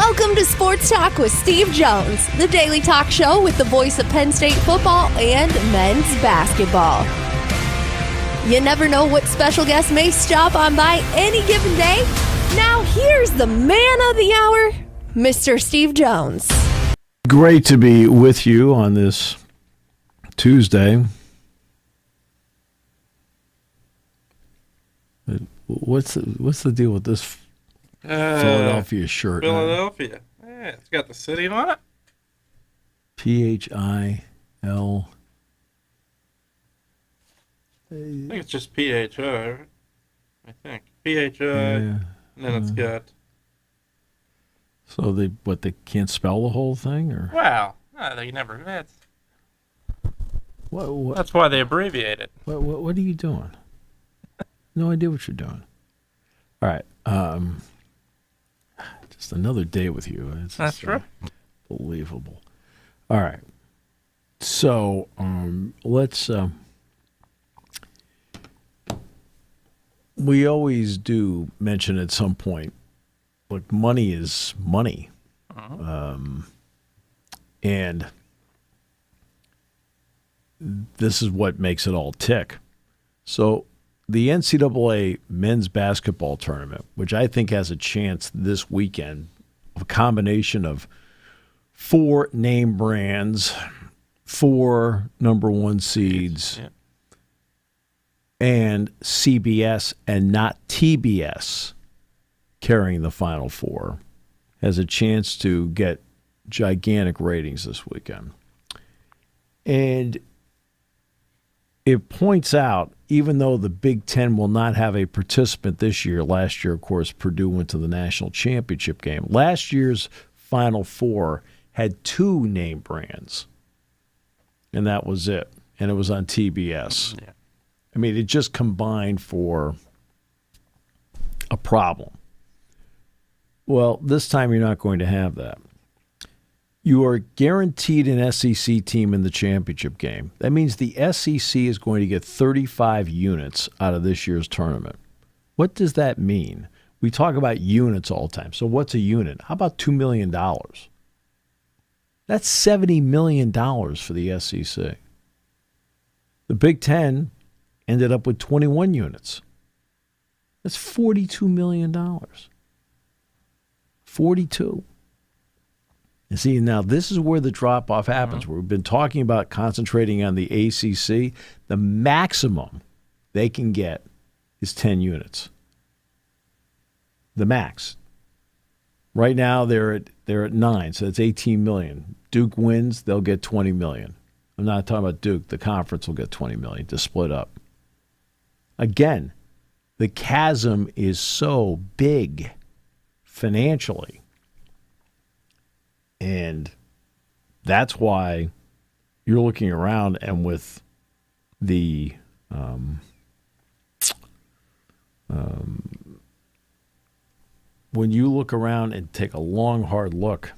Welcome to Sports Talk with Steve Jones, the daily talk show with the voice of Penn State football and men's basketball. You never know what special guest may stop on by any given day. Now here's the man of the hour, Mr. Steve Jones. Great to be with you on this Tuesday. What's the deal with this Philadelphia shirt? Philadelphia. Yeah, it's got the city on it. PHIL. I think it's just PHI, right? I think. PHI, and then it's got... So they can't spell the whole thing? Or Wow. No, they never... what, That's why they abbreviate it. what are you doing? No idea what you're doing. All right. Just another day with you. That's true. Unbelievable. All right. So let's... we always do mention at some point, look, money is money. And this is what makes it all tick. So the NCAA men's basketball tournament, which I think has a chance this weekend, a combination of 4 name brands, 4 number 1 seeds, and CBS and not TBS carrying the Final Four, has a chance to get gigantic ratings this weekend. And it points out, even though the Big Ten will not have a participant this year, last year, of course, Purdue went to the national championship game. Last year's Final Four had 2 name brands, and that was it. And it was on TBS. Yeah. I mean, it just combined for a problem. Well, this time you're not going to have that. You are guaranteed an SEC team in the championship game. That means the SEC is going to get 35 units out of this year's tournament. What does that mean? We talk about units all the time. So what's a unit? How about $2 million? That's $70 million for the SEC. The Big Ten ended up with 21 units. That's $42 million. 42. And see, now this is where the drop-off happens. We've been talking about concentrating on the ACC. The maximum they can get is 10 units. The max. Right now they're at 9, so it's 18 million. Duke wins, they'll get 20 million. I'm not talking about Duke. The conference will get 20 million to split up. Again, the chasm is so big financially. And that's why you're looking around, and with the when you look around and take a long, hard look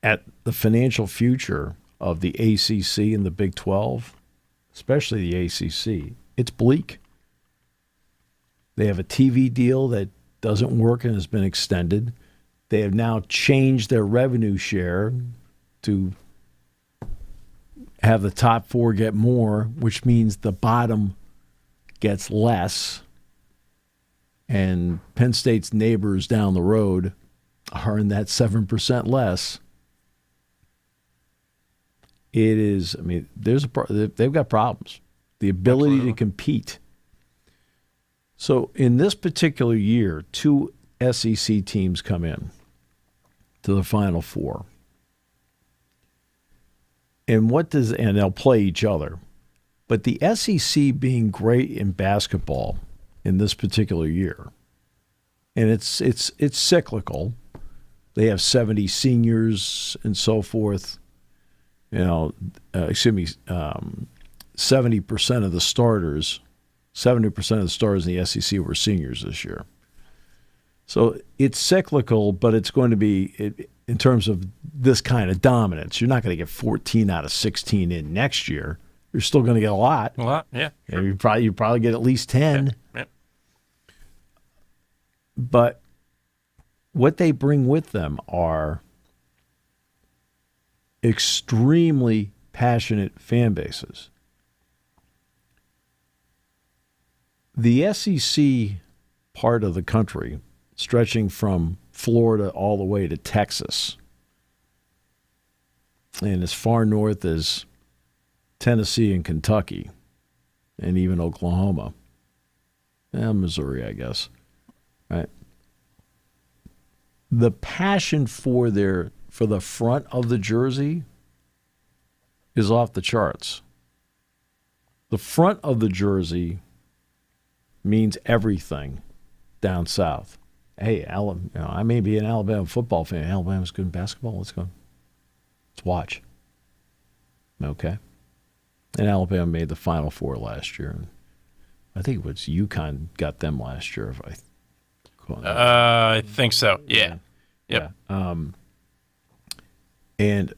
at the financial future of the ACC and the Big 12, especially the ACC, it's bleak. They have a TV deal that doesn't work and has been extended. They have now changed their revenue share to have the top 4 get more, which means the bottom gets less. And Penn State's neighbors down the road are in that 7% less. It is, I mean, they've got problems. The ability to compete. So in this particular year, 2 SEC teams come in to the Final Four. And they'll play each other. But the SEC being great in basketball in this particular year, and it's cyclical. They have 70 seniors and so forth. 70% of the starters, 70% of the starters in the SEC were seniors this year. So it's cyclical, but it's going to be, in terms of this kind of dominance, you're not going to get 14 out of 16 in next year. You're still going to get a lot. A lot, yeah. Sure. You probably get at least 10. Yeah. But what they bring with them are extremely passionate fan bases. The SEC part of the country, stretching from Florida all the way to Texas, and as far north as Tennessee and Kentucky, and even Oklahoma, and Missouri, I guess, right? The passion for the front of the jersey is off the charts. The front of the jersey means everything down south. Hey, I may be an Alabama football fan. Alabama's good in basketball. Let's go. Let's watch. Okay. And Alabama made the Final Four last year. I think it was UConn got them last year. I think so. Yeah. Yep. Yeah. And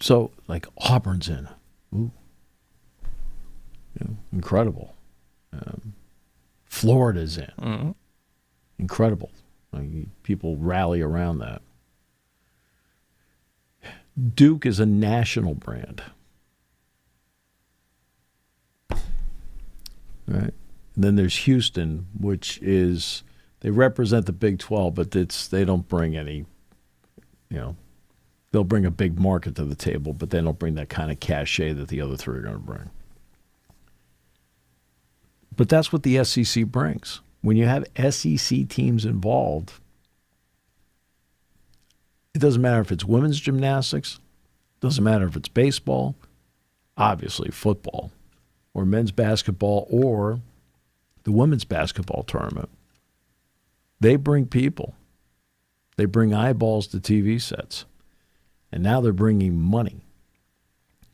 so, like, Auburn's in. Ooh. Incredible. Florida's in. Mm-hmm. Incredible. People rally around that. Duke is a national brand. Right? And then there's Houston, which is, they represent the Big 12, but they don't bring any, they'll bring a big market to the table, but they don't bring that kind of cachet that the other three are going to bring. But that's what the SEC brings. When you have SEC teams involved, it doesn't matter if it's women's gymnastics, doesn't matter if it's baseball, obviously football, or men's basketball, or the women's basketball tournament. They bring people. They bring eyeballs to TV sets. And now they're bringing money.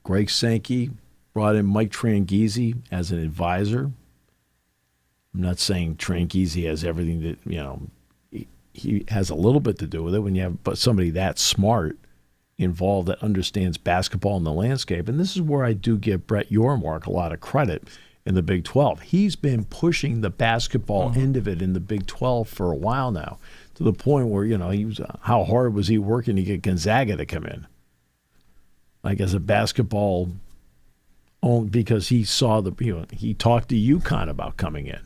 Greg Sankey brought in Mike Tranghese as an advisor. I'm not saying Tranghese has everything that, he has a little bit to do with it when you have somebody that smart involved that understands basketball and the landscape. And this is where I do give Brett Yormark a lot of credit in the Big 12. He's been pushing the basketball end of it in the Big 12 for a while now, to the point where, he was, how hard was he working to get Gonzaga to come in? Like as a basketball, because he saw he talked to UConn about coming in.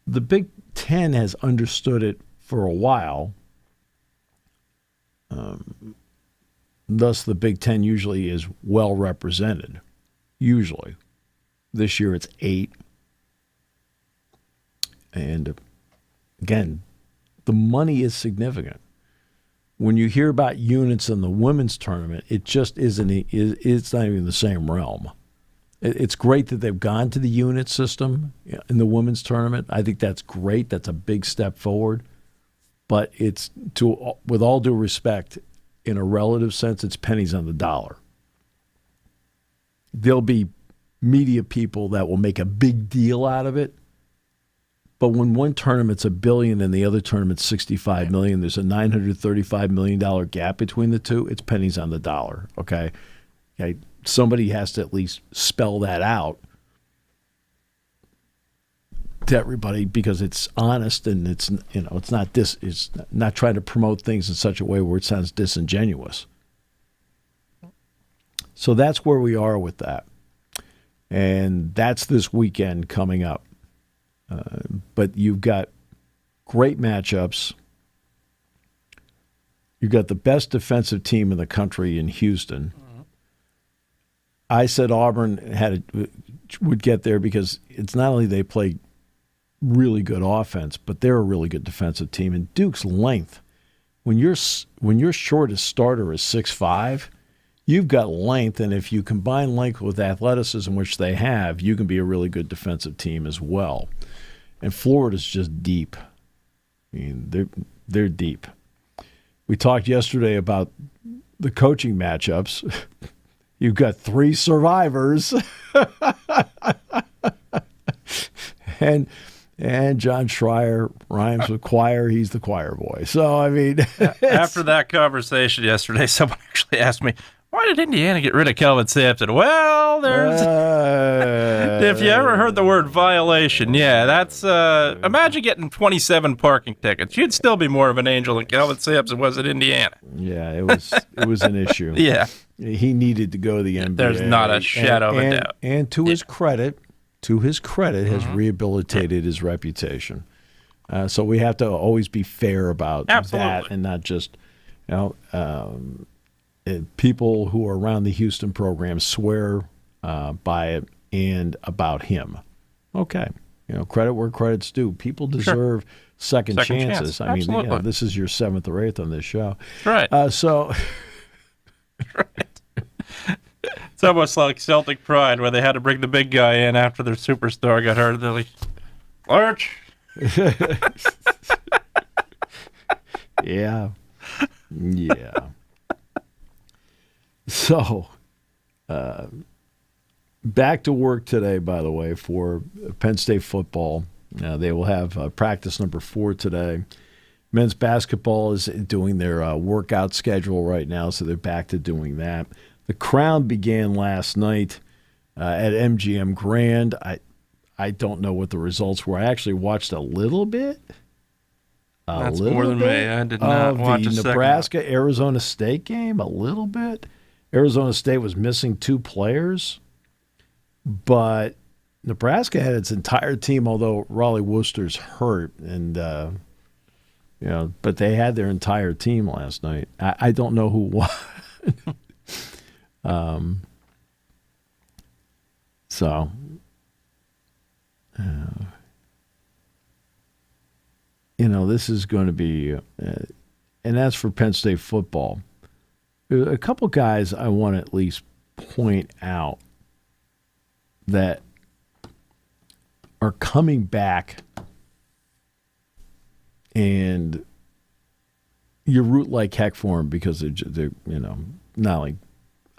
The Big Ten has understood it for a while. Thus, the Big Ten usually is well represented. Usually. This year it's 8. And again, the money is significant. When you hear about units in the women's tournament, it just isn't. It's not even the same realm. It's great that they've gone to the unit system in the women's tournament. I think that's great. That's a big step forward. But with all due respect, in a relative sense, it's pennies on the dollar. There'll be media people that will make a big deal out of it. But when one tournament's $1 billion and the other tournament's $65 million, there's a $935 million gap between the two. It's pennies on the dollar. Okay. Somebody has to at least spell that out to everybody, because it's honest and it's not trying to promote things in such a way where it sounds disingenuous. So that's where we are with that. And that's this weekend coming up. But you've got great matchups. You've got the best defensive team in the country in Houston. I said Auburn would get there because it's not only they play really good offense, but they're a really good defensive team. And Duke's length, when your shortest starter is 6'5", you've got length, and if you combine length with athleticism, which they have, you can be a really good defensive team as well. And Florida's just deep. I mean, they're deep. We talked yesterday about the coaching matchups. You've got 3 survivors. and John Schreier rhymes with choir. He's the choir boy. So, I mean. After that conversation yesterday, someone actually asked me, Why did Indiana get rid of Kelvin Sampson? Well, there's... if you ever heard the word violation, yeah, that's... imagine getting 27 parking tickets. You'd still be more of an angel than Kelvin Sampson was at Indiana. Yeah, it was an issue. Yeah. He needed to go to the NBA. There's not a shadow of a doubt. And to his credit, has rehabilitated his reputation. So we have to always be fair about that and not just, people who are around the Houston program swear by it and about him. Okay. Credit where credit's due. People deserve second chances. Chance. I mean, this is your 7th or 8th on this show. Right. Right. It's almost like Celtic pride where they had to bring the big guy in after their superstar got hurt. They're like, Lurch. Yeah. So, back to work today, by the way, for Penn State football. They will have practice number 4 today. Men's basketball is doing their workout schedule right now, so they're back to doing that. The Crown began last night at MGM Grand. I don't know what the results were. I actually watched a little bit. That's more than me. I did not watch the Nebraska-Arizona State game, a little bit. Arizona State was missing 2 players, but Nebraska had its entire team, although Raleigh Worcester's hurt, and but they had their entire team last night. I don't know who won. This is going to be, and as for Penn State football, a couple guys I want to at least point out that are coming back, and you root like heck for them because they're not only,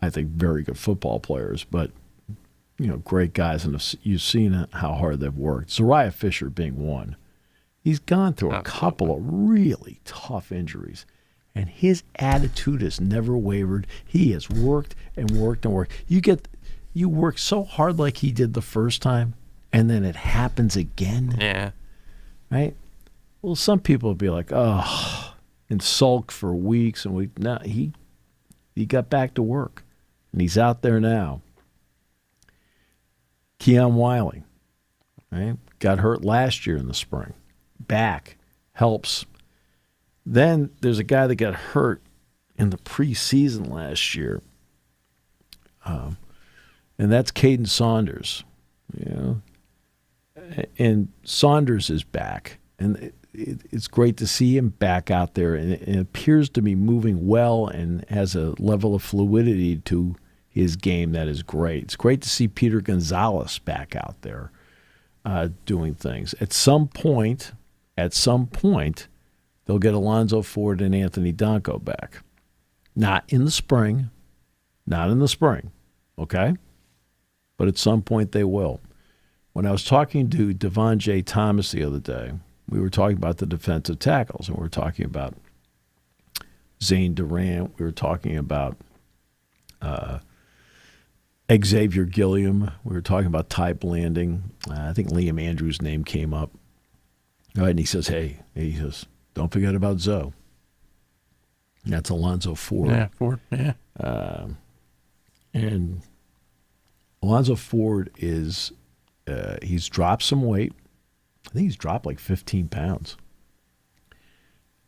I think, very good football players, but great guys, and you've seen how hard they've worked. Zariah Fisher being one. He's gone through a couple of really tough injuries, and his attitude has never wavered. He has worked and worked and worked. You work so hard like he did the first time, and then it happens again. Yeah. Right? Well, some people will be like, oh, and sulk for weeks and weeks. No, he got back to work, and he's out there now. Keon Wiley, right? Got hurt last year in the spring. Back helps. Then there's a guy that got hurt in the preseason last year, and that's Caden Saunders. And Saunders is back, and it's great to see him back out there, and it appears to be moving well and has a level of fluidity to his game that is great. It's great to see Peter Gonzalez back out there doing things. At some point, they'll get Alonzo Ford and Anthony Donko back. Not in the spring, okay? But at some point they will. When I was talking to Devon J. Thomas the other day, we were talking about the defensive tackles, and we were talking about Zane Durant. We were talking about Xavier Gilliam. We were talking about Ty Blanding. I think Liam Andrews' name came up. All right, and he says, don't forget about Zoe. That's Alonzo Ford. Yeah, Ford, yeah. And Alonzo Ford is, he's dropped some weight. I think he's dropped like 15 pounds.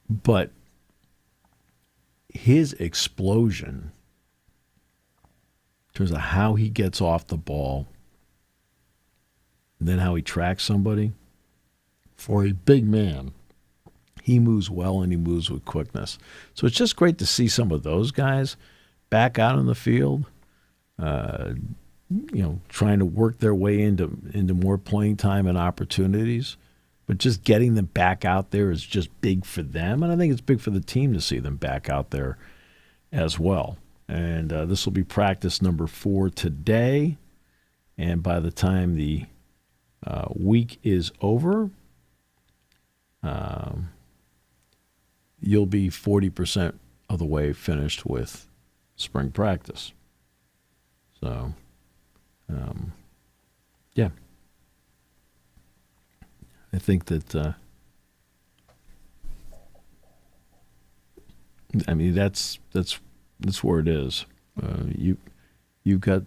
But his explosion, in terms of how he gets off the ball, and then how he tracks somebody, for a big man, he moves well and he moves with quickness. So it's just great to see some of those guys back out on the field, trying to work their way into more playing time and opportunities. But just getting them back out there is just big for them, and I think it's big for the team to see them back out there as well. And this will be practice number 4 today, and by the time the week is over, you'll be 40% of the way finished with spring practice. So, yeah. I think that, I mean, that's where it is. You've got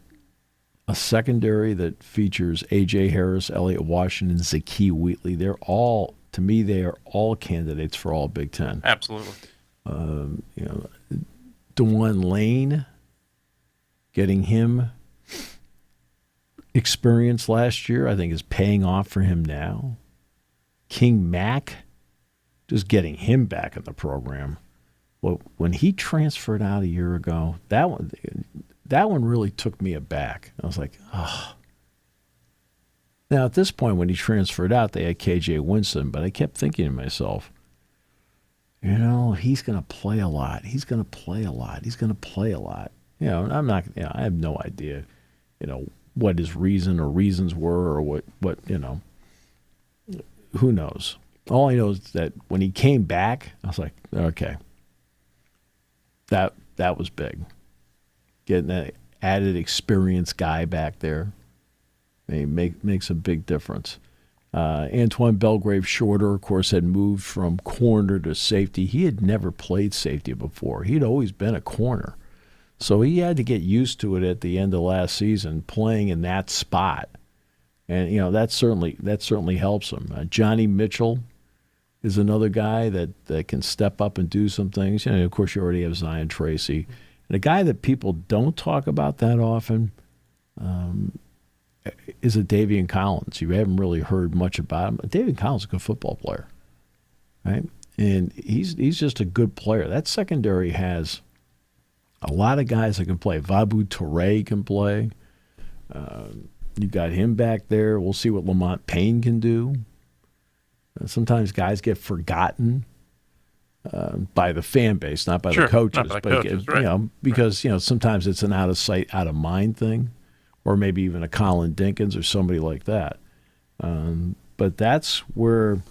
a secondary that features A.J. Harris, Elliott Washington, Zakee Wheatley. They are all candidates for all Big Ten. Absolutely. DeJuan Lane, getting him experience last year, I think is paying off for him now. King Mack, just getting him back in the program. Well, when he transferred out a year ago, that one really took me aback. I was like, oh. Now, at this point, when he transferred out, they had KJ Winston, but I kept thinking to myself, he's going to play a lot. He's going to play a lot. He's going to play a lot. I have no idea, what his reason or reasons were or what, who knows? All I know is that when he came back, I was like, okay, that was big. Getting that added experienced guy back there makes a big difference. Antoine Belgrave Shorter, of course, had moved from corner to safety. He had never played safety before. He'd always been a corner. So he had to get used to it at the end of last season, playing in that spot. And, that certainly helps him. Johnny Mitchell is another guy that can step up and do some things. Of course, you already have Zion Tracy. And a guy that people don't talk about that often is a Davian Collins. You haven't really heard much about him. Davian Collins is a good football player, right? And he's just a good player. That secondary has a lot of guys that can play. Vabu Toure can play. You got him back there. We'll see what Lamont Payne can do. Sometimes guys get forgotten by the fan base, not by the coaches. Not by the coaches, right. Because sometimes it's an out of sight, out of mind thing, or maybe even a Colin Dinkins or somebody like that. But that's where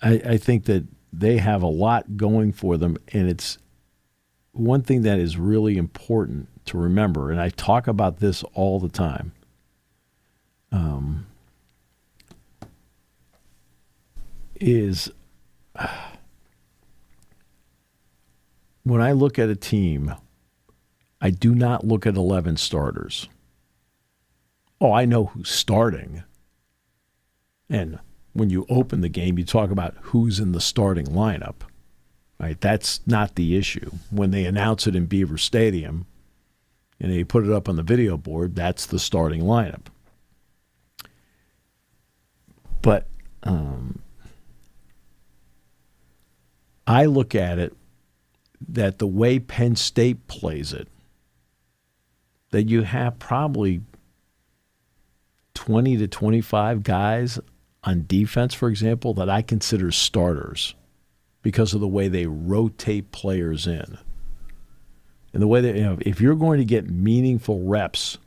I think that they have a lot going for them, and it's one thing that is really important to remember, and I talk about this all the time. Is when I look at a team, I do not look at 11 starters. Oh, I know who's starting. And when you open the game, you talk about who's in the starting lineup. Right? That's not the issue. When they announce it in Beaver Stadium and they put it up on the video board, that's the starting lineup. But I look at it that the way Penn State plays it, that you have probably 20 to 25 guys on defense, for example, that I consider starters because of the way they rotate players in. And the way that, if you're going to get meaningful reps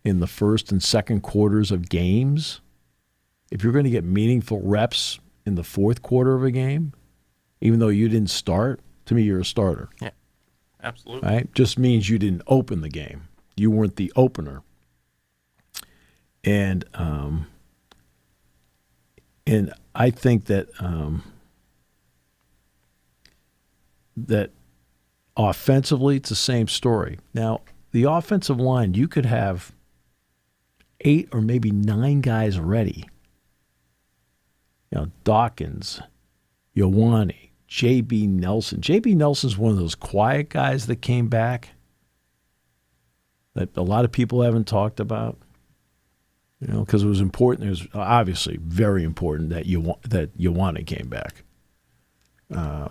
in the first and second quarters of games, if you're going to get meaningful reps in the fourth quarter of a game, even though you didn't start, to me, you're a starter. Yeah, absolutely. Right? Just means you didn't open the game. You weren't the opener. And I think that that offensively, it's the same story. Now, the offensive line, you could have 8 or maybe 9 guys ready. Dawkins, Ioane, J.B. Nelson. J.B. Nelson's one of those quiet guys that came back that a lot of people haven't talked about. Because it was important. It was obviously very important that Ioane came back. I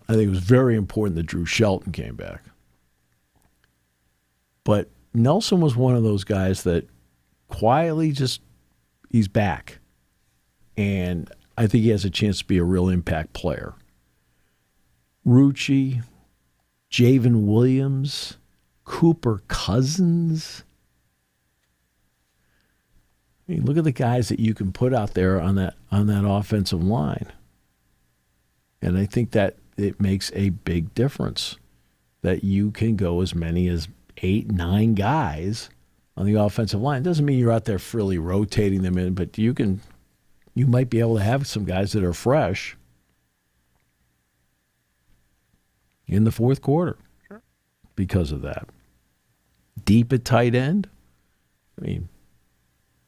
think it was very important that Drew Shelton came back. But Nelson was one of those guys that quietly he's back. And I think he has a chance to be a real impact player. Rucci, Javen Williams, Cooper Cousins. I mean, look at the guys that you can put out there on that offensive line. And I think that it makes a big difference that you can go as many as 8, 9 guys on the offensive line. It doesn't mean you're out there freely rotating them in, but you might be able to have some guys that are fresh in the fourth quarter because of that. Deep at tight end, I mean,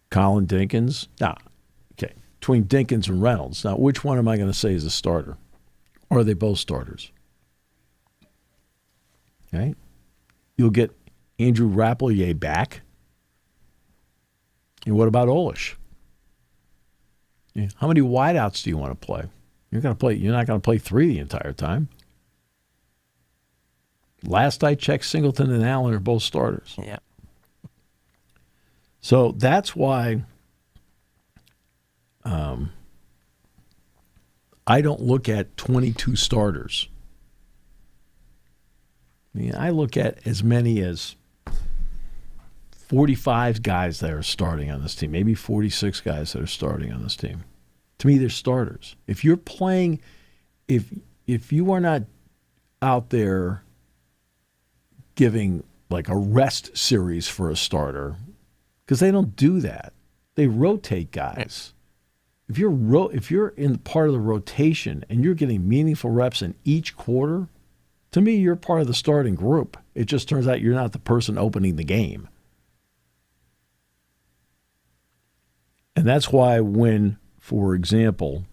Colin Dinkins. Okay, between Dinkins and Reynolds. Now, which one am I going to say is a starter? Or are they both starters? Okay. You'll get Andrew Rappelier back. And what about Olish? Yeah. How many wideouts do you want to play? You're not going to play 3 the entire time. Last I checked, Singleton and Allen are both starters. Yeah. So that's why I don't look at 22 starters. I mean, I look at as many as 45 guys that are starting on this team, maybe 46 guys that are starting on this team. To me, they're starters. If you're playing, if you are not out there giving like a rest series for a starter, because they don't do that. They rotate guys. If you're in part of the rotation and you're getting meaningful reps in each quarter, to me, you're part of the starting group. It just turns out you're not the person opening the game. And that's why when, for example,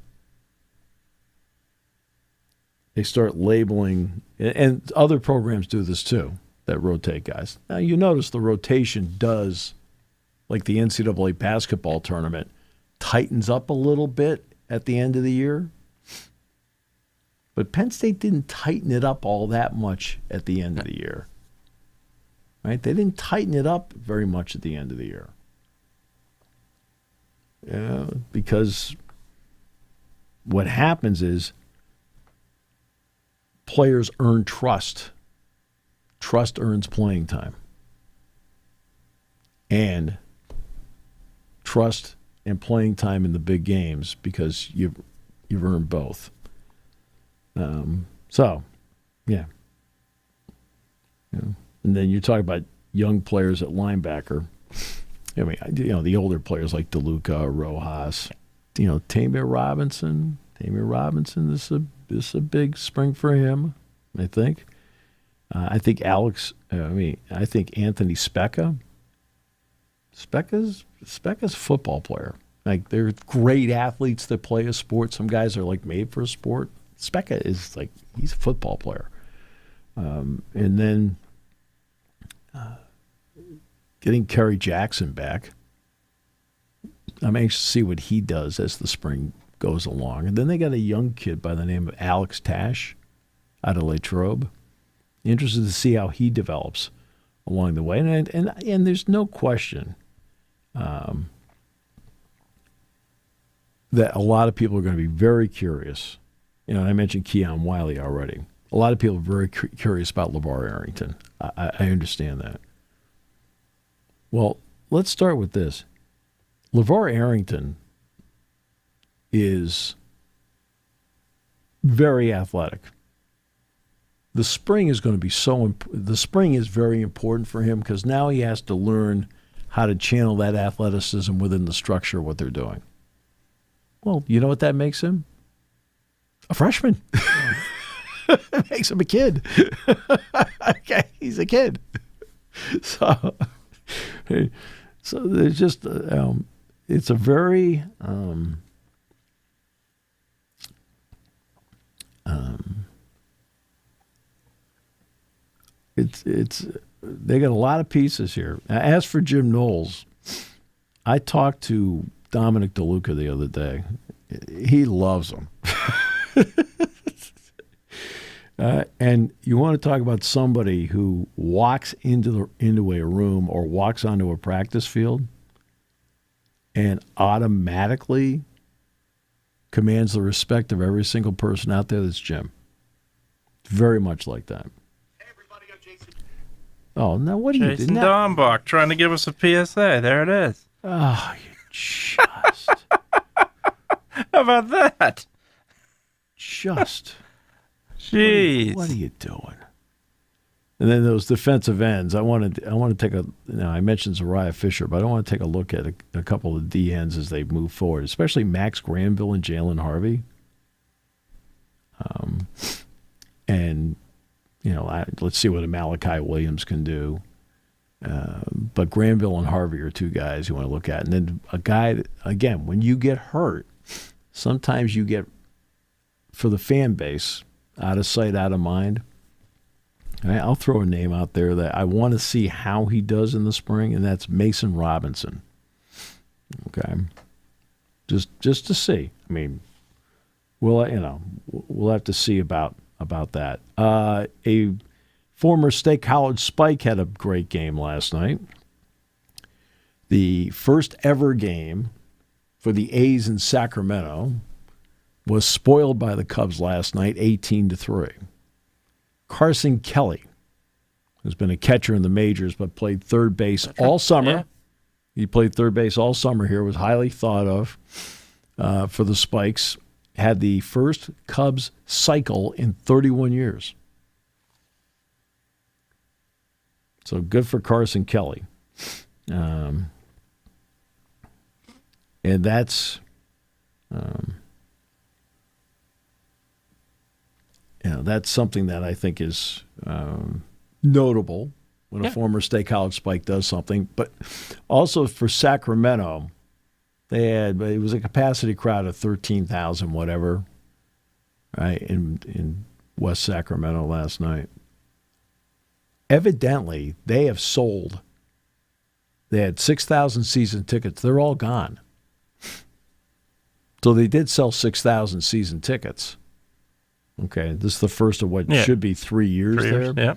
they start labeling, and other programs do this too, that rotate guys. Now, you notice the rotation does, like the NCAA basketball tournament, tightens up a little bit at the end of the year. But Penn State didn't tighten it up all that much at the end of the year. Right? They didn't tighten it up very much at the end of the year. Because what happens is players earn trust. Trust earns playing time. And trust and playing time in the big games because you've earned both. Yeah. And then you talk about young players at linebacker. I mean, the older players like DeLuca, Rojas, Tamir Robinson. This is a big spring for him, I think. I think Anthony Specca. Specca's a football player. Like, they're great athletes that play a sport. Some guys are like made for a sport. Specca is like, he's a football player. And then getting Kerry Jackson back. I'm anxious to see what he does as the spring goes along. And then they got a young kid by the name of Alex Tash out of Latrobe. Interested to see how he develops along the way. And there's no question that a lot of people are going to be very curious. I mentioned Keon Wiley already. A lot of people are very curious about LeVar Arrington. I understand that. Well, let's start with this. LeVar Arrington is very athletic. The spring is going to be the spring is very important for him because now he has to learn how to channel that athleticism within the structure of what they're doing. Well, you know what that makes him? A freshman. It makes him a kid. Okay, he's a kid. So there's just it's a very it's they got a lot of pieces here. As for Jim Knowles, I talked to Dominic DeLuca the other day. He loves him. And you want to talk about somebody who walks into a room or walks onto a practice field and automatically commands the respect of every single person out there. That's Jim. Very much like that. Hey everybody, I'm Jason. Oh, now what do you do? Jason Dombach trying to give us a PSA. There it is. Oh, you just. How about that? just, Jeez. what are you doing? And then those defensive ends. I want to take a. I mentioned Zariah Fisher, but I want to take a look at a couple of D ends as they move forward, especially Max Granville and Jalen Harvey. And let's see what a Malachi Williams can do. But Granville and Harvey are two guys you want to look at, and then a guy that, again, when you get hurt, sometimes you get, for the fan base, out of sight, out of mind. I'll throw a name out there that I want to see how he does in the spring, and that's Mason Robinson. Okay, just to see. I mean, we'll have to see about that. A former State College Spike had a great game last night. The first ever game for the A's in Sacramento was spoiled by the Cubs last night, 18-3. Carson Kelly, who's been a catcher in the majors but played third base all summer. Yeah. He played third base all summer here, was highly thought of for the Spikes. Had the first Cubs cycle in 31 years. So good for Carson Kelly. And that's... that's something that I think is notable when a former State College Spike does something. But also for Sacramento, it was a capacity crowd of 13,000 whatever, right, in West Sacramento last night. Evidently, they have sold. They had 6,000 season tickets. They're all gone. So they did sell 6,000 season tickets. Okay, this is the first of what should be 3 years there. Yeah.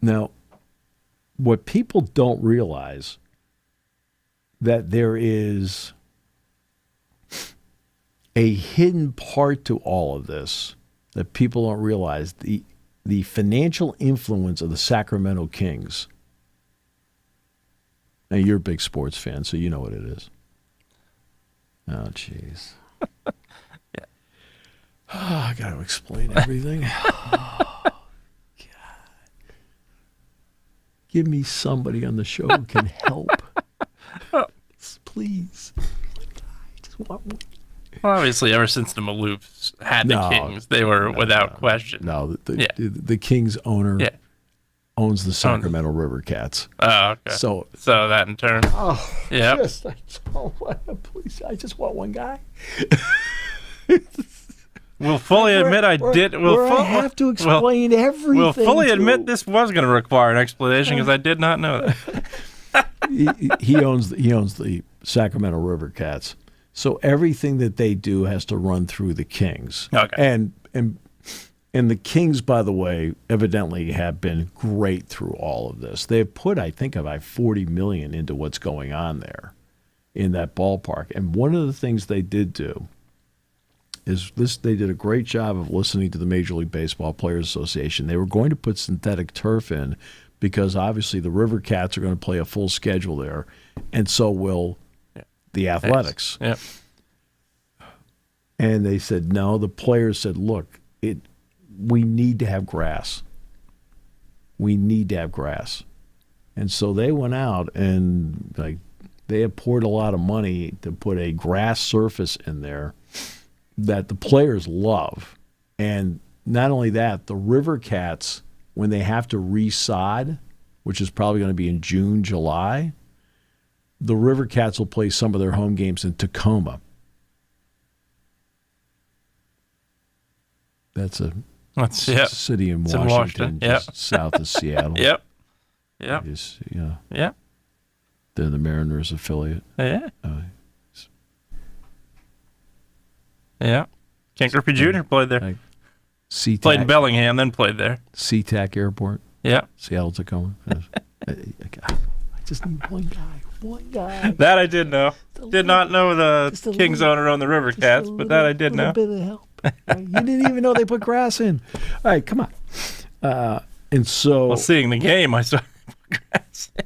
Now, what people don't realize that there is a hidden part to all of this that people don't realize, the financial influence of the Sacramento Kings. Now, you're a big sports fan, so you know what it is. Oh, jeez. I got to explain everything. Oh, God. Give me somebody on the show who can help. Please. I just want one. Well, obviously, ever since the Maloofs had the Kings, they were without question. No, the Kings owner owns the Sacramento River Cats. Oh, okay. So that in turn. Oh, yeah. I just want one guy. We'll fully admit I did. I have to explain everything. We'll fully admit this was going to require an explanation because I did not know that. he owns the Sacramento River Cats, so everything that they do has to run through the Kings. Okay. And the Kings, by the way, evidently have been great through all of this. They've put, I think, about $40 million into what's going on there in that ballpark. And one of the things they did do is this: they did a great job of listening to the Major League Baseball Players Association. They were going to put synthetic turf in because obviously the River Cats are going to play a full schedule there, and so will the Athletics. Yep. And they said no. The players said, "Look, we need to have grass. We need to have grass." And so they went out and they have poured a lot of money to put a grass surface in there that the players love. And not only that, the River Cats, when they have to resod, which is probably going to be in June, July, the River Cats will play some of their home games in Tacoma. That's a city in Washington, just south of Seattle. Yep. They're the Mariners affiliate. Yeah. Ken Griffey Jr. played there. SeaTac, played in Bellingham, then played there. SeaTac Airport. Yeah. Seattle, Tacoma. I just need one guy. One guy. That I did know. Did not know the Kings owner owned the River Cats, but that I did know. A bit of help. You didn't even know they put grass in. All right, come on. And so... Well, seeing the game, I saw they put grass in.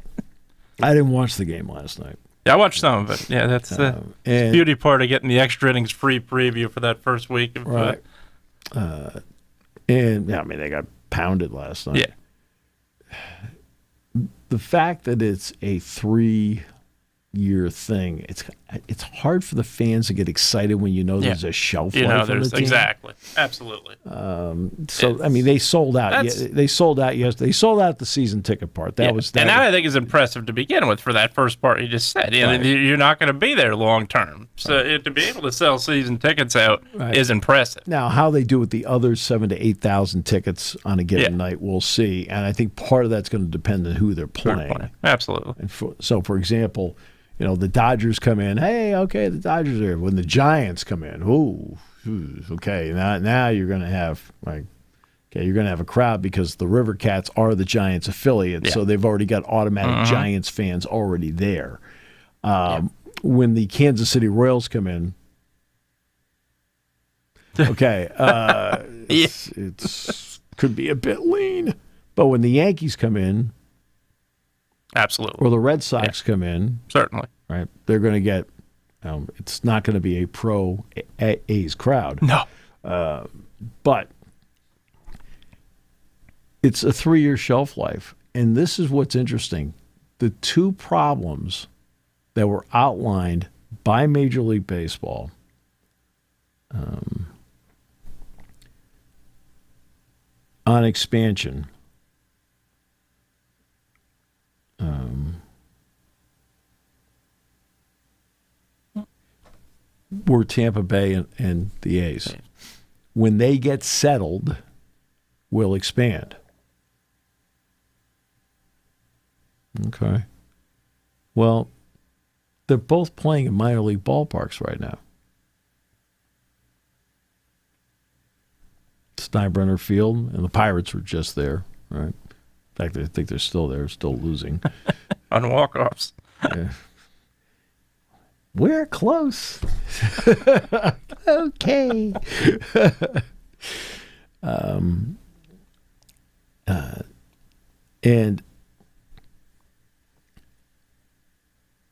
I didn't watch the game last night. Yeah, I watched some of it. Yeah, that's the beauty part of getting the extra innings free preview for that first week. Of, right. And I mean, they got pounded last night. Yeah. The fact that it's a 3-year thing, it's hard for the fans to get excited when you know there's a shelf life on the team. Exactly, absolutely. So I mean, they sold out. They sold out yesterday. They sold out the season ticket part. That was and that I think is impressive to begin with for that first part you just said. Right. You're not going to be there long term, so to be able to sell season tickets out is impressive. Now, how they do with the other 7,000 to 8,000 tickets on a given night, we'll see. And I think part of that's going to depend on who they're playing. Absolutely. And so, for example, the Dodgers come in. Hey, okay, the Dodgers are here. When the Giants come in, okay, now you're going to have you're going to have a crowd because the River Cats are the Giants affiliate, so they've already got automatic Giants fans already there. When the Kansas City Royals come in, okay, it's could be a bit lean, but when the Yankees come in, absolutely, or the Red Sox come in, certainly, right, they're going to get. It's not going to be a pro A's crowd, no, but it's a 3-year shelf life, and this is what's interesting: the two problems that were outlined by Major League Baseball. On expansion, were Tampa Bay and the A's. When they get settled, we'll expand. Okay. Well, they're both playing in minor league ballparks right now. Steinbrenner Field, and the Pirates were just there, right? In fact, I think they're still there, still losing. On walk-offs. Yeah. We're close. Okay. And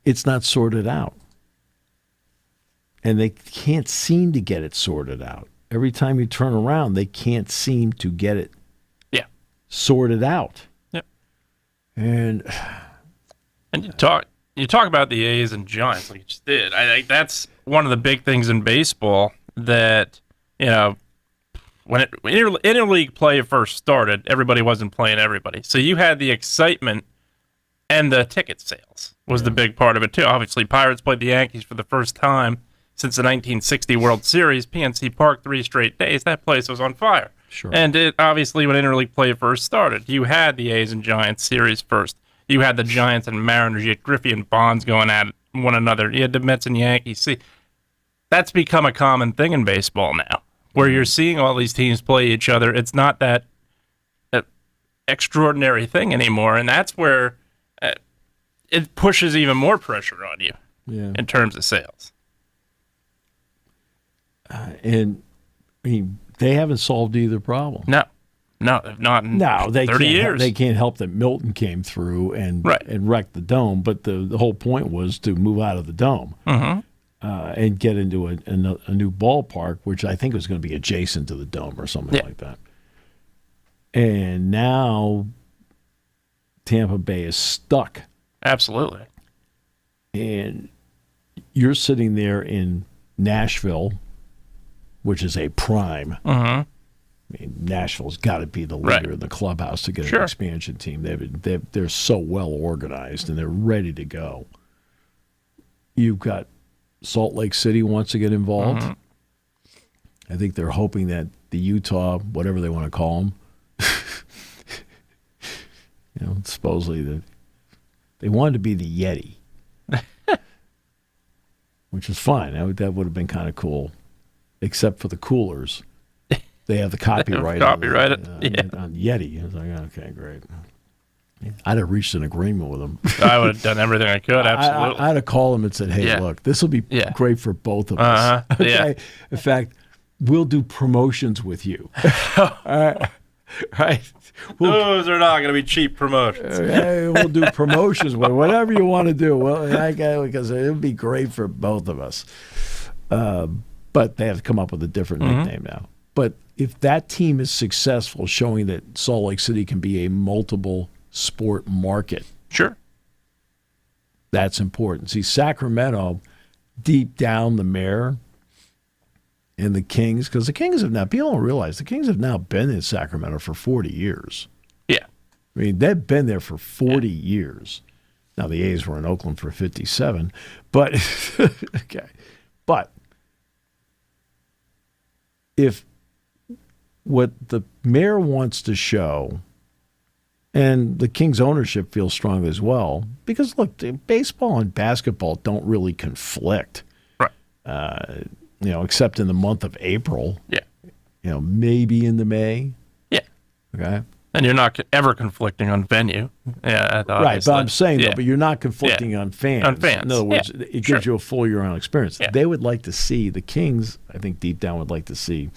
it's not sorted out. And they can't seem to get it sorted out. Every time you turn around, they can't seem to get it sorted out. Yep. And you talk about the A's and Giants like you just did. I think that's one of the big things in baseball that, when interleague play first started, everybody wasn't playing everybody. So you had the excitement and the ticket sales was the big part of it too. Obviously, Pirates played the Yankees for the first time since the 1960 World Series, PNC Park 3 straight days. That place was on fire. Sure. And it obviously, when interleague play first started, you had the A's and Giants series first. You had the Giants and Mariners. You had Griffey and Bonds going at one another. You had the Mets and Yankees. See, that's become a common thing in baseball now, where you're seeing all these teams play each other. It's not that extraordinary thing anymore, and that's where it pushes even more pressure on you in terms of sales. And I mean, they haven't solved either problem. No, not in 30 years. They can't help that Milton came through and wrecked the dome, but the whole point was to move out of the dome and get into a new ballpark, which I think was going to be adjacent to the dome or something like that. And now Tampa Bay is stuck. Absolutely. And you're sitting there in Nashville, which is a prime. I mean, Nashville's got to be the leader in the clubhouse to get an expansion team. They're so well organized and they're ready to go. You've got Salt Lake City wants to get involved. I think they're hoping that the Utah, whatever they want to call them, supposedly they wanted to be the Yeti, which is fine. That would have been kind of cool, except for the coolers. They have the copyright on Yeti. I was like, okay, great. I'd have reached an agreement with them. I would have done everything I could, absolutely. I'd have called them and said, hey, look, this will be great for both of us. Okay? In fact, we'll do promotions with you. All right. right? Those are not going to be cheap promotions. We'll do promotions, whatever you want to do. Well, because it would be great for both of us. But they have to come up with a different nickname now. But if that team is successful, showing that Salt Lake City can be a multiple sport market, Sure. that's important. See, Sacramento, deep down the mayor and the Kings, because the Kings have now, people don't realize, the Kings have now been in Sacramento for 40 years. Yeah. I mean, they've been there for 40 years. Now, the A's were in Oakland for 57, but, okay. But if what the mayor wants to show, and the Kings ownership feels strongly as well, because, look, baseball and basketball don't really conflict. Right. Except in the month of April. Yeah. Maybe into May. Yeah. Okay. And you're not ever conflicting on venue. Yeah. Right, but I'm saying, yeah. though, but you're not conflicting on fans. On fans. In other words, Yeah. it gives you a full year-round experience. Yeah. They would like to see, the Kings, I think deep down would like to see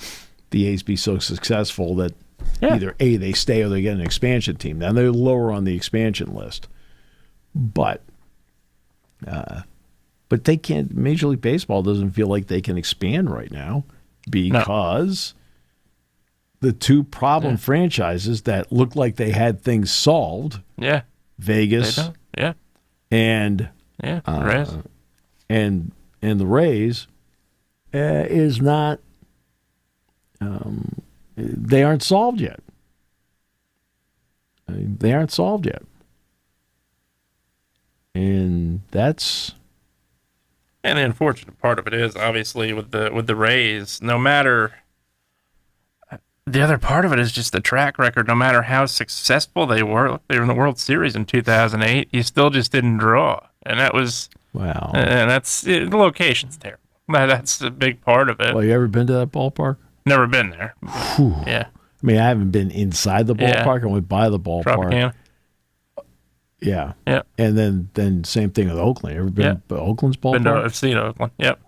the A's be so successful that either A, they stay or they get an expansion team. Now, they're lower on the expansion list. But they can't, Major League Baseball doesn't feel like they can expand right now because the two problem franchises that look like they had things solved, Vegas They don't. Yeah. and Rays. and the Rays, is not, they aren't solved yet. They aren't solved yet. And that's... And the unfortunate part of it is, obviously, with the Rays, no matter... The other part of it is just the track record. No matter how successful they were in the World Series in 2008, you still just didn't draw. And that was... Wow. And the location's terrible. That's a big part of it. Well, you ever been to that ballpark? Never been there. Whew. Yeah. I mean, I haven't been inside the ballpark. I went by the ballpark. Tropicana. Yeah. Yeah. And then same thing with Oakland. Ever been to Oakland's ballpark? I've seen Oakland. Yep.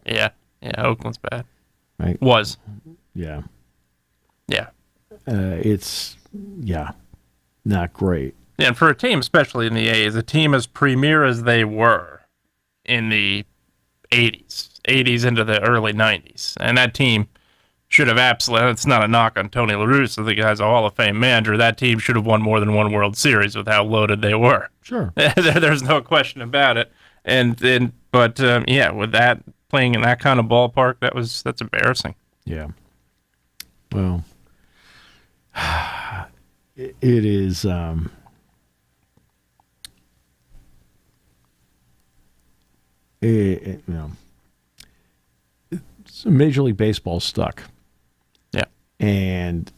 Yeah. Yeah. Oakland's bad. Right. Was. Yeah. Yeah. It's not great. Yeah, and for a team, especially in the A's, a team as premier as they were in the 80s into the early 90s, and that team should have absolutely, it's not a knock on Tony La Russa, the guy's a Hall of Fame manager, that team should have won more than one World Series with how loaded they were. Sure. There's no question about it. But with that, playing in that kind of ballpark, that's embarrassing. Yeah. Well, it is. Major League Baseball stuck. Yeah. And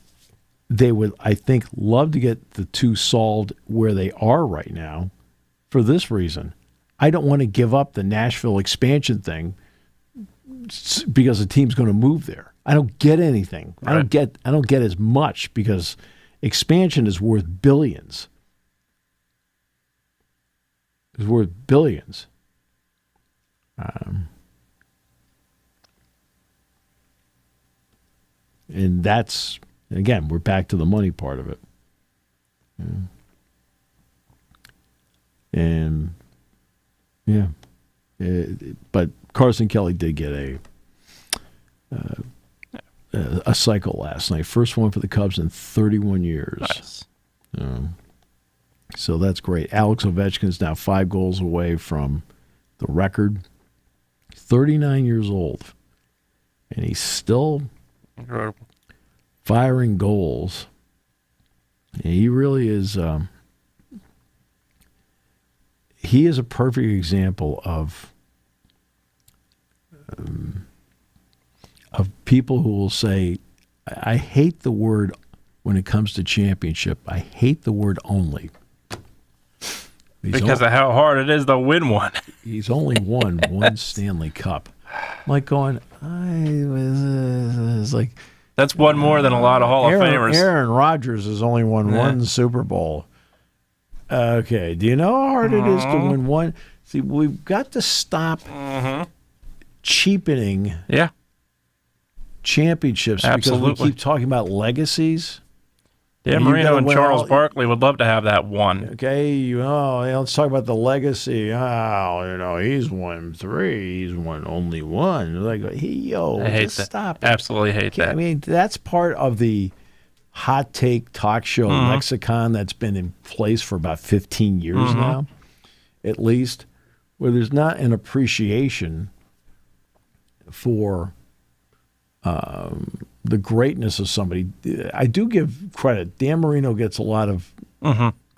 they would, I think, love to get the two solved where they are right now for this reason. I don't want to give up the Nashville expansion thing because the team's going to move there. I don't get anything. Right. I don't get as much because expansion is worth billions. It's worth billions. And that's, again, we're back to the money part of it. And, but Carson Kelly did get a cycle last night. First one for the Cubs in 31 years. Nice. So that's great. Alex Ovechkin's now 5 goals away from the record. 39 years old. And he's still Incredible. Firing goals. And he really is. He is a perfect example of people who will say, I hate the word when it comes to championship. I hate the word only. Because of how hard it is to win one. He's only won one Stanley Cup. I'm like going, it's like... That's one more than a lot of Hall of Famers. Aaron Rodgers has only won one Super Bowl. Okay, do you know how hard it is to win one? See, we've got to stop cheapening championships Absolutely. because we keep talking about legacies. Dan And you've Marino gotta and win Charles all- Barkley would love to have that one. Okay, let's talk about the legacy. He's won 3. He's won only 1. Like, I hate just that. stop it. Absolutely hate Okay, that. I mean, that's part of the hot take talk show lexicon that's been in place for about 15 years now, at least, where there's not an appreciation for the greatness of somebody. I do give credit. Dan Marino gets a lot of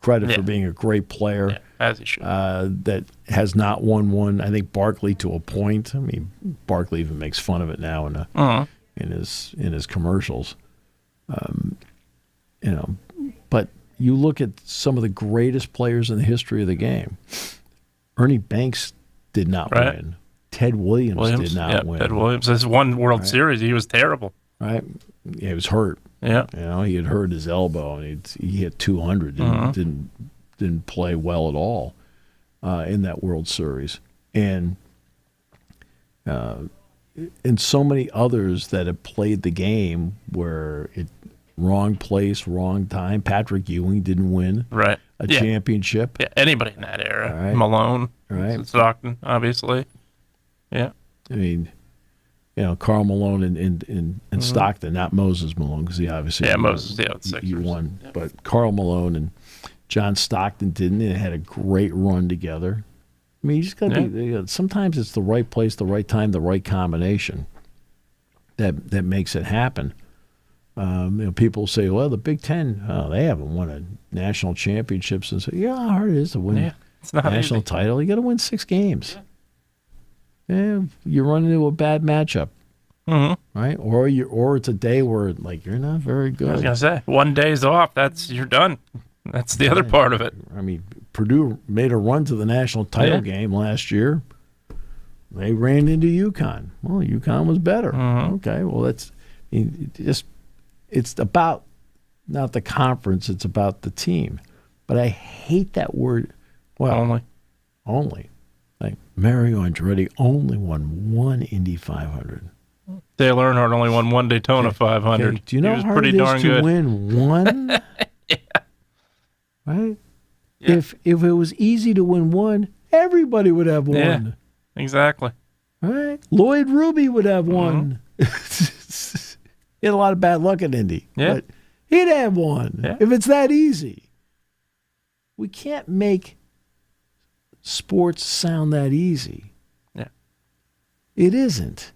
credit for being a great player. Yeah, as he should. That has not won one. I think Barkley to a point. I mean, Barkley even makes fun of it now in his commercials. But you look at some of the greatest players in the history of the game. Ernie Banks did not win. Ted Williams did not win. Ted Williams. This one World Series, he was terrible. Right? Yeah, he was hurt. Yeah. He had hurt his elbow, and he hit 200 and didn't play well at all in that World Series. And so many others that have played the game where wrong place, wrong time. Patrick Ewing didn't win a championship. Yeah, anybody in that era. Right. Malone, Stockton, obviously. Yeah. I mean, Karl Malone and Stockton, not Moses Malone, because he obviously Moses, he won. Yeah. But Karl Malone and John Stockton didn't. They had a great run together. I mean, you just got to be. Sometimes it's the right place, the right time, the right combination that makes it happen. People say, "Well, the Big Ten, they haven't won a national championship since." How hard it is to win it's not a national title. You got to win 6 games. Yeah. You run into a bad matchup, right? Or it's a day where you're not very good. I was gonna say, one day's off, you're done. That's the other part of it. I mean, Purdue made a run to the national title game last year. They ran into UConn. Well, UConn was better. Okay, well it's about not the conference; it's about the team. But I hate that word. Well, only. Like Mario Andretti only won 1 Indy 500. Dale Earnhardt only won 1 Daytona 500. Okay. Do you know how hard it is to win one? Right? Yeah. If it was easy to win one, everybody would have one. Yeah, exactly. Right? Lloyd Ruby would have one. He had a lot of bad luck at Indy. Yeah. But he'd have one if it's that easy. We can't make sports sound that easy. Yeah. It isn't.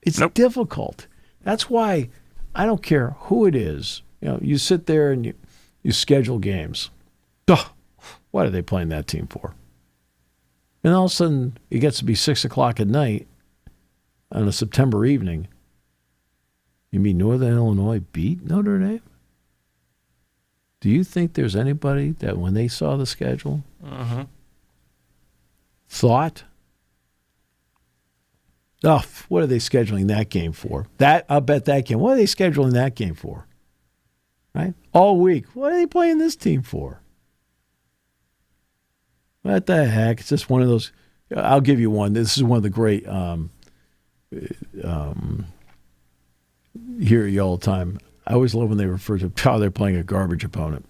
It's difficult. That's why I don't care who it is. You sit there and you schedule games. What are they playing that team for? And all of a sudden, it gets to be 6 o'clock at night on a September evening. You mean Northern Illinois beat Notre Dame? Do you think there's anybody that when they saw the schedule thought, what are they scheduling that game for? I'll bet that game. What are they scheduling that game for? Right? All week. What are they playing this team for? What the heck? It's just one of those. I'll give you one. This is one of the great. Hear you all the time. I always love when they refer to how they're playing a garbage opponent.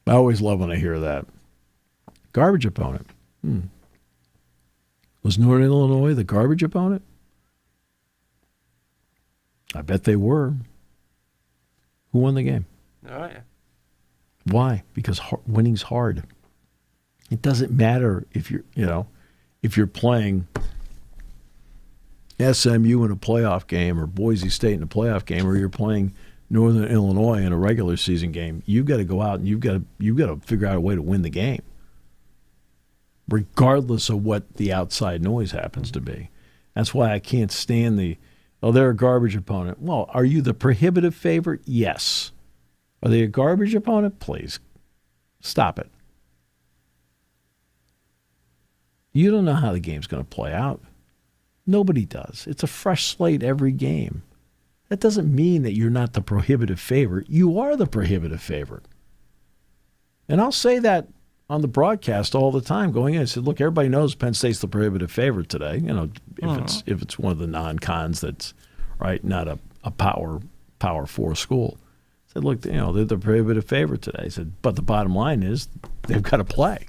I always love when I hear that. Garbage opponent. Was Northern Illinois the garbage opponent? I bet they were. Who won the game? Oh, yeah. Why? Because winning's hard. It doesn't matter if you're playing SMU in a playoff game or Boise State in a playoff game, or you're playing Northern Illinois in a regular season game. You've got to go out and you've got to figure out a way to win the game, regardless of what the outside noise happens to be. That's why I can't stand they're a garbage opponent. Well, are you the prohibitive favorite? Yes. Are they a garbage opponent? Please, stop it. You don't know how the game's going to play out. Nobody does. It's a fresh slate every game. That doesn't mean that you're not the prohibitive favorite. You are the prohibitive favorite. And I'll say that on the broadcast all the time going in. I said, look, everybody knows Penn State's the prohibitive favorite today. If it's one of the non-cons that's right, not a power 4 school. said, look, they're the prohibitive favorite today. I said, but the bottom line is they've got to play.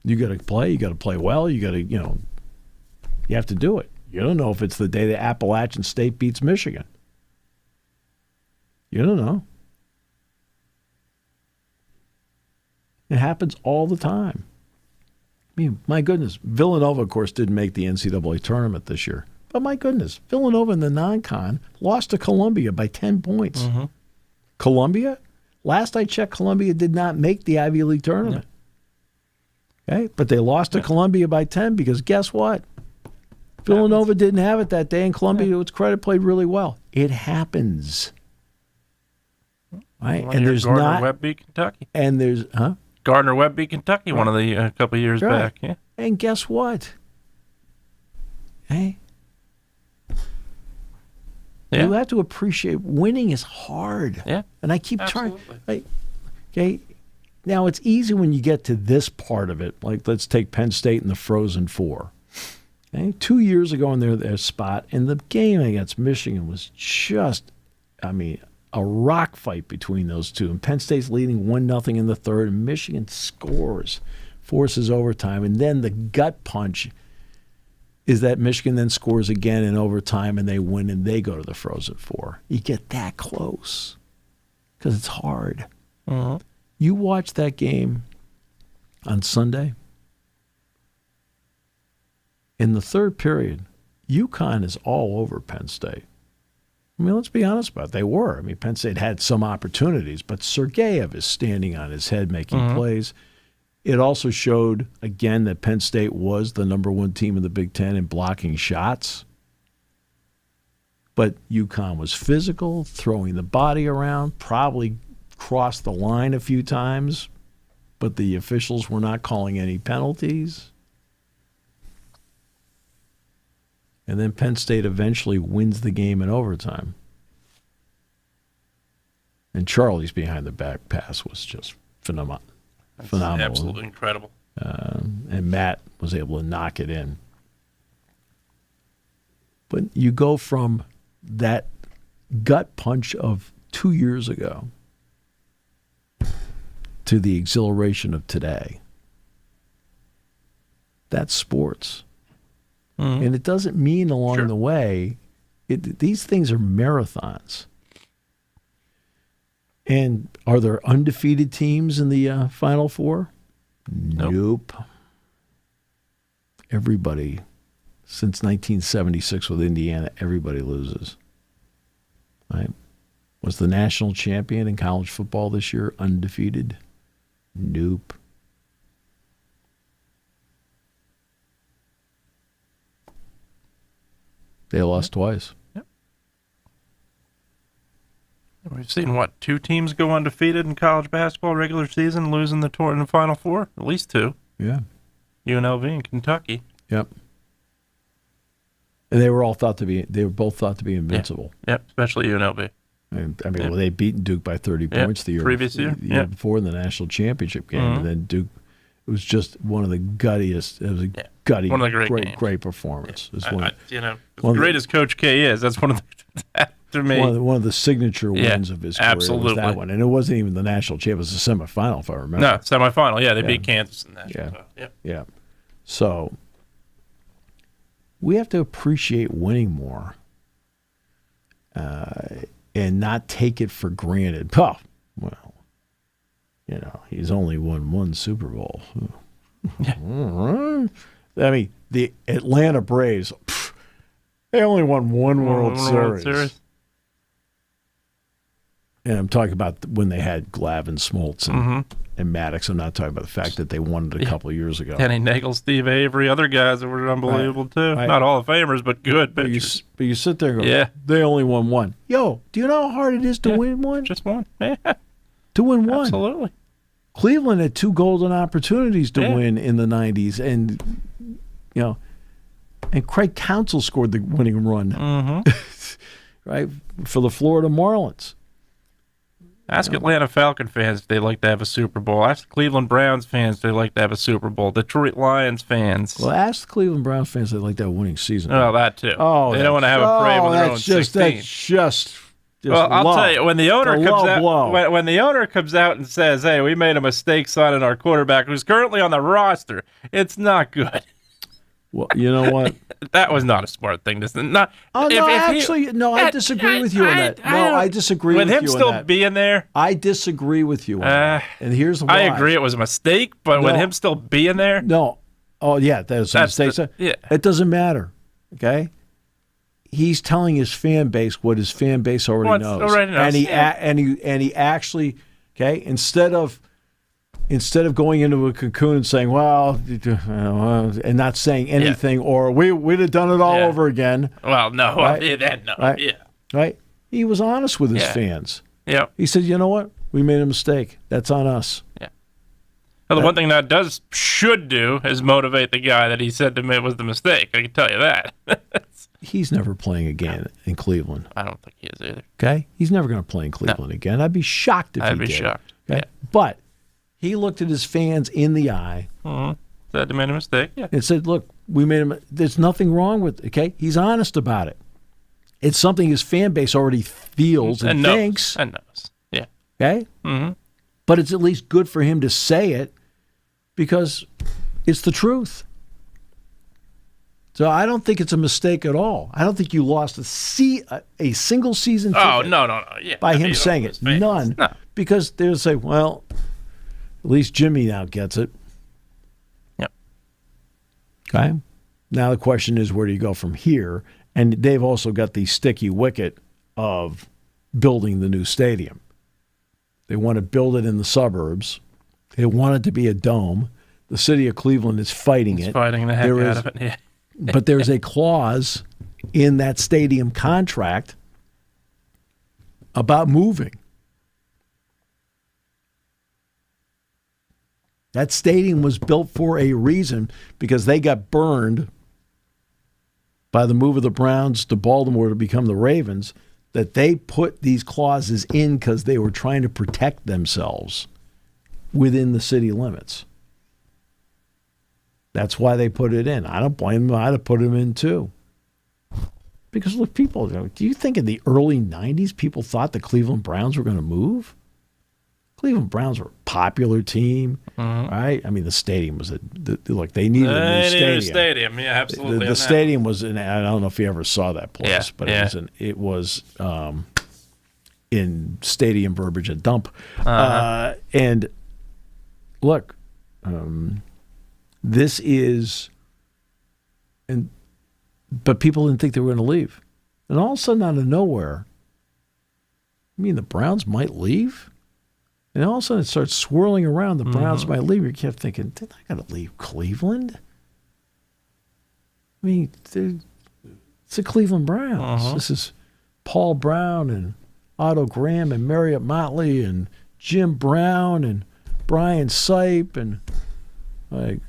You got to play. You got to play well. You got to, you have to do it. You don't know if it's the day that Appalachian State beats Michigan. You don't know. It happens all the time. I mean, my goodness, Villanova, of course, didn't make the NCAA tournament this year. But my goodness, Villanova in the non-con lost to Columbia by 10 points. Mm-hmm. Columbia? Last I checked, Columbia did not make the Ivy League tournament. Yeah. Okay? But they lost to Columbia by 10 because guess what? Villanova didn't have it that day, and Columbia, to its credit, played really well. It happens. Right? And there's Gardner-Webb beat Kentucky. And there's, Gardner-Webb beat Kentucky one of the a couple years back. Yeah. And guess what? Hey, you have to appreciate winning is hard. Yeah. And I keep trying. Okay. Now it's easy when you get to this part of it. Like let's take Penn State and the Frozen Four. Okay? 2 years ago in their spot, and the game against Michigan was just, a rock fight between those two. And Penn State's leading 1-0 in the third, and Michigan scores, forces overtime, and then the gut punch is that Michigan then scores again in overtime, and they win, and they go to the Frozen Four. You get that close because it's hard. Uh-huh. You watch that game on Sunday. In the third period, UConn is all over Penn State. Let's be honest about it. They were. Penn State had some opportunities, but Sergeyev is standing on his head making plays. It also showed, again, that Penn State was the number one team in the Big Ten in blocking shots. But UConn was physical, throwing the body around, probably crossed the line a few times, but the officials were not calling any penalties. And then Penn State eventually wins the game in overtime. And Charlie's behind the back pass was just phenomenal. Absolutely incredible. And Matt was able to knock it in. But you go from that gut punch of 2 years ago to the exhilaration of today. That's sports. Mm-hmm. And it doesn't mean along the way, these things are marathons. And are there undefeated teams in the Final Four? Nope. Everybody, since 1976 with Indiana, everybody loses. Right? Was the national champion in college football this year undefeated? Nope. They lost twice. Yep. We've seen, two teams go undefeated in college basketball regular season, losing the tour in the Final Four? At least two. Yeah. UNLV and Kentucky. Yep. And they were both thought to be invincible. Yep, especially UNLV. Well, they'd beaten Duke by 30 points the year before in the national championship game. Mm-hmm. And then Duke, it was just one of the guttiest. It was a gutty, one of the great performance. Yeah. As great as Coach K is, that's one of the, to me. One of the signature wins of his career absolutely. Was that one. And it wasn't even the national champ. It was the semifinal, if I remember. No, semifinal. Yeah, they beat Kansas in that. Yeah. So we have to appreciate winning more and not take it for granted. Oh, well, he's only won one Super Bowl. The Atlanta Braves, they only won one World Series. And I'm talking about when they had Glavine, Smoltz, and Maddox. I'm not talking about the fact that they won it a couple of years ago. Kenny Nagel, Steve Avery, other guys that were unbelievable too. Right. Not Hall of Famers, but good pitchers. But you sit there and go, they only won one. Yo, do you know how hard it is to win one? Just one. Yeah. To win one. Absolutely. Cleveland had two golden opportunities to win in the 90s, and and Craig Counsell scored the winning run, right, for the Florida Marlins. Ask Atlanta Falcon fans if they'd like to have a Super Bowl. Ask Cleveland Browns fans if they'd like to have a Super Bowl. Detroit Lions fans. Well, ask the Cleveland Browns fans if they'd like to have a winning season. Oh, that too. Oh, they don't want to have a parade with their own 16. That's Well, I'll tell you, when the owner It's a comes low out, blow. when the owner comes out and says, "Hey, we made a mistake signing our quarterback who's currently on the roster," it's not good. Well, you know what? That was not a smart thing to say. Not. Oh, no, actually, I disagree with you on that. No, I disagree with you on that. With him still being there? I disagree with you on that. And here's why. I agree it was a mistake, but with him still being there? No. Oh, yeah, that's a mistake. Yeah. It doesn't matter, okay? He's telling his fan base what his fan base already knows. And he actually, okay, instead of going into a cocoon and saying, well, and not saying anything, or we'd have done it all over again. Well, no. Right? Right? Yeah. Right? He was honest with his fans. Yeah. He said, you know what? We made a mistake. That's on us. Yeah. Well, the one thing that should do is motivate the guy that he said to me was the mistake. I can tell you that. He's never playing again in Cleveland. I don't think he is either. Okay? He's never going to play in Cleveland again. I'd be shocked if he did. I'd be shocked. Okay? Yeah. But he looked at his fans in the eye Said they made a mistake. Yeah. and said, look, we made him. There's nothing wrong with it. Okay? He's honest about it. It's something his fan base already feels and thinks. And knows. Yeah. Okay? Mm-hmm. But it's at least good for him to say it because it's the truth. So I don't think it's a mistake at all. I don't think you lost a single season ticket no. Yeah. by him saying it. None. No. Because they'll say, well, at least Jimmy now gets it. Yep. Okay? Now the question is, where do you go from here? And they've also got the sticky wicket of building the new stadium. They want to build it in the suburbs. They want it to be a dome. The city of Cleveland is fighting it. Fighting the heck out of it. Yeah. But there's a clause in that stadium contract about moving. That stadium was built for a reason because they got burned by the move of the Browns to Baltimore to become the Ravens, that they put these clauses in because they were trying to protect themselves within the city limits. That's why they put it in. I don't blame them. I'd have put them in too. Because look, people, do you think in the early 90s people thought the Cleveland Browns were going to move? Cleveland Browns were a popular team, right? I mean, the stadium was look, they needed a new stadium. A stadium, yeah, absolutely. The stadium was in, I don't know if you ever saw that place, but it was in stadium verbiage a dump. And look, this is, but people didn't think they were going to leave. And all of a sudden, out of nowhere, I mean, the Browns might leave? And all of a sudden, it starts swirling around. The Browns might leave. You kept thinking, they're not going to leave Cleveland. I mean, it's the Cleveland Browns. This is Paul Brown and Otto Graham and Marriott Motley and Jim Brown and Brian Sipe and Bernie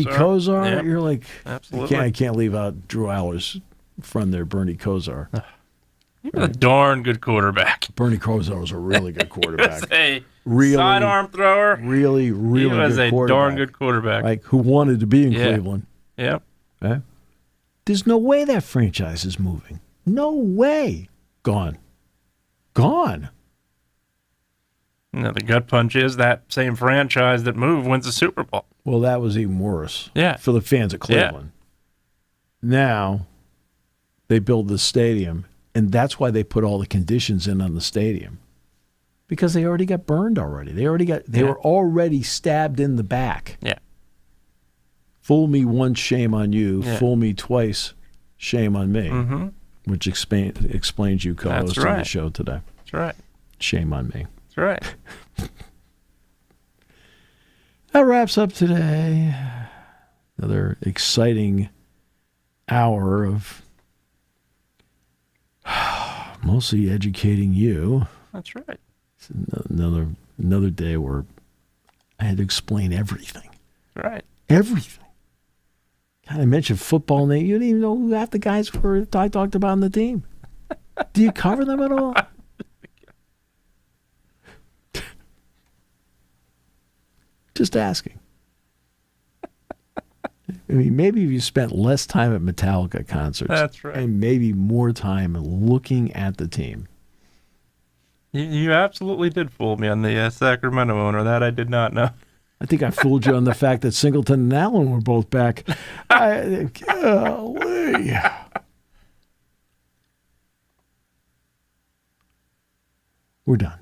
Kosar. Yep. You're like, absolutely. I can't leave out Drew Aller's friend there, Bernie Kosar. He was a darn good quarterback. Bernie Kosar was a really good quarterback. He was a really, sidearm thrower. Really, really good quarterback. He was a darn good quarterback. Like, who wanted to be in Cleveland. Yep. Okay? There's no way that franchise is moving. No way. Gone. Now, the gut punch is that same franchise that moved wins the Super Bowl. Well, that was even worse for the fans of Cleveland. Yeah. Now, they build the stadium, and that's why they put all the conditions in on the stadium. Because they already got burned already. They were already stabbed in the back. Yeah. Fool me once, shame on you. Yeah. Fool me twice, shame on me. Mm-hmm. Which explains you co-hosting the show today. That's right. Shame on me. That's right. That wraps up today. Another exciting hour of mostly educating you. That's right. It's another day where I had to explain everything. Right. Everything. God, I mentioned football name. You didn't even know who half the guys were I talked about on the team. Do you cover them at all? Just asking. I mean, maybe if you spent less time at Metallica concerts. That's right. And maybe more time looking at the team. You absolutely did fool me on the Sacramento owner. That I did not know. I think I fooled you on the fact that Singleton and Allen were both back. Golly. We're done.